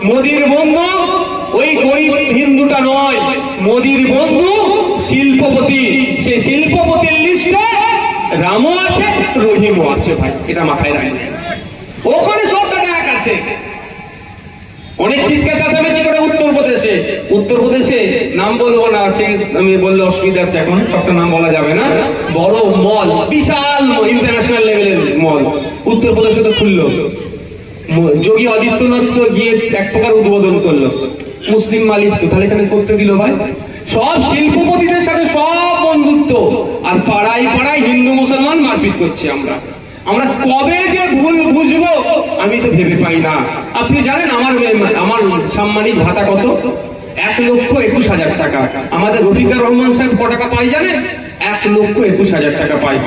মোদির বন্ধু ওই গরিব হিন্দুটা নয়, মোদির বন্ধু শিল্পপতি। সেই শিল্পপতির লিস্টে রামও আছে, রহিমও আছে ভাই, এটা মাথায় রাখবেন। ওখানে সব টাকা কাটছে। অনেক চিৎকার চাচামেচি করে উত্তরপ্রদেশে নাম বলবো না, সে আমি বললে অসুবিধা আছে, এখন সবটা নাম বলা যাবে না, বড় মল, বিশাল ইন্টারন্যাশনাল লেভেলের মল উত্তরপ্রদেশে তো খুললো। যোগী আদিত্যনাথ তো গিয়ে এক প্রকার উদ্বোধন করলো, মুসলিম মালিক তো, তাহলে এখানে করতে দিল ভাই? সব শিল্পপতিদের সাথে সব বন্ধুত্ব, আর পাড়ায় পাড়ায় হিন্দু মুসলমান মারপিট করছে। আমরা কবে যে ভুল বুঝবো আমি তো ভেবে পাই না। আপনি জানেন আমার সাম্মানিক ভাতা কত? 1,21,000 টাকা। আমাদের রফিকার রহমান সাহেব ক টাকা পাই জানেন? 1,21,000 টাকা পাই।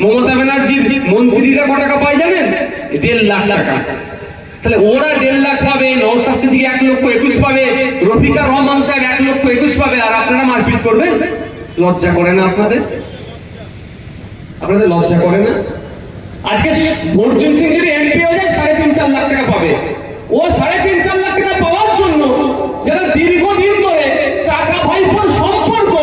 মমতা ব্যানার্জির মন্ত্রীরা ক টাকা পাই জানেন? 1.5 লাখ টাকা। তাহলে ওরা 1.5 লাখ পাবে, নওশাদ সিদ্দিকী 1,21,000 পাবে, রফিকার রহমান সাহেব 1,21,000 পাবে, আর আপনারা মারপিট করবেন? লজ্জা করে না আপনাদের? লজ্জা করে না? আজকে অর্জুন সিং যদি এমপি হয়ে যায় 3.5-4 লাখ টাকা পাবে। ও 3.5-4 লাখ টাকা পাওয়ার জন্য যারা দীর্ঘদিন ধরে টাকা ভাইপোর সম্পর্ক,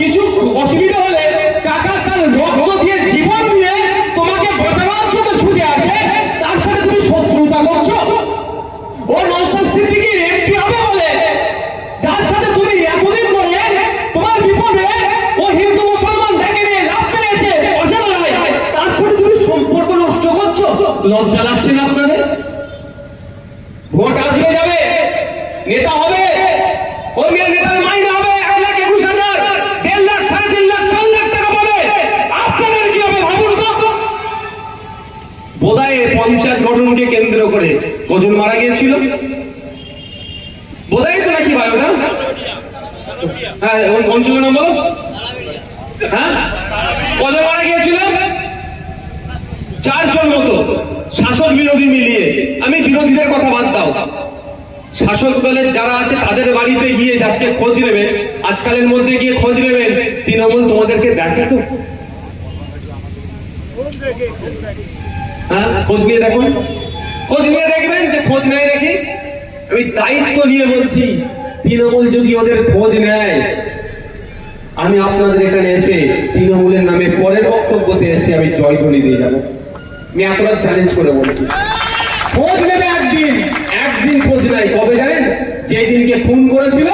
কিছু অসুবিধা হলে টাকা তার রক্ত দিয়ে জীবন দিয়ে তোমাকে বাঁচানোর জন্য ছুটে আসে, তার সাথে তুমি শত্রুতা করছো। ও নওশাদ সিদ্দিকী এমপি হবে বলে যার সাথে তুমি এতদিন ধরে তোমার বিপদে ও হিন্দু মুসলমান দেখে নিয়ে লাভ পেয়ে এসে বসে লড়াই, তার সাথে তুমি সম্পর্ক নষ্ট করছো। লজ্জা লাগছে না আপনাদের? ভোট আসবে যাবে, নেতা হবে, ওই নেতার মাইনে হবে 1,21,000, 1.5 লাখ, 3.5 লাখ, 4 লাখ টাকা পাবে। আপনাদের কি হবে ভাবুন তো। বোধহয় পঞ্চায়েত গঠনকে কেন্দ্র করে কজন মারা গিয়েছিল বোধহয় তো, নাকি ভাই ওটা? হ্যাঁ, অঞ্চল নাম বলো। হ্যাঁ, কজন মারা গিয়েছিল? 4 জন মতো, শাসক বিরোধী মিলিয়ে। আমি বিরোধীদের কথা বাদ দাও, শাসক দলের যারা আছে তাদের বাড়িতে গিয়ে আজকে খোঁজ নেবেন, আজকালের মধ্যে গিয়ে খোঁজ নেবেন, তৃণমূল তোমাদেরকে দেখে তো? হ্যাঁ, খোঁজ নিয়ে দেখুন, খোঁজ নিয়ে দেখবেন যে খোঁজ নেয় নাকি। আমি দায়িত্ব নিয়ে বলছি, তৃণমূল যদি ওদের খোঁজ নেয়, আমি আপনাদের এখানে এসে তৃণমূলের নামে পরের বক্তব্যতে এসে আমি জয়ধ্বনি দিয়ে যাবো। আমি এতটা চ্যালেঞ্জ করে বলছি, খোঁজ নেবে একদিন খোঁজ নাই। কবে জানেন? যেদিনকে খুন করেছিল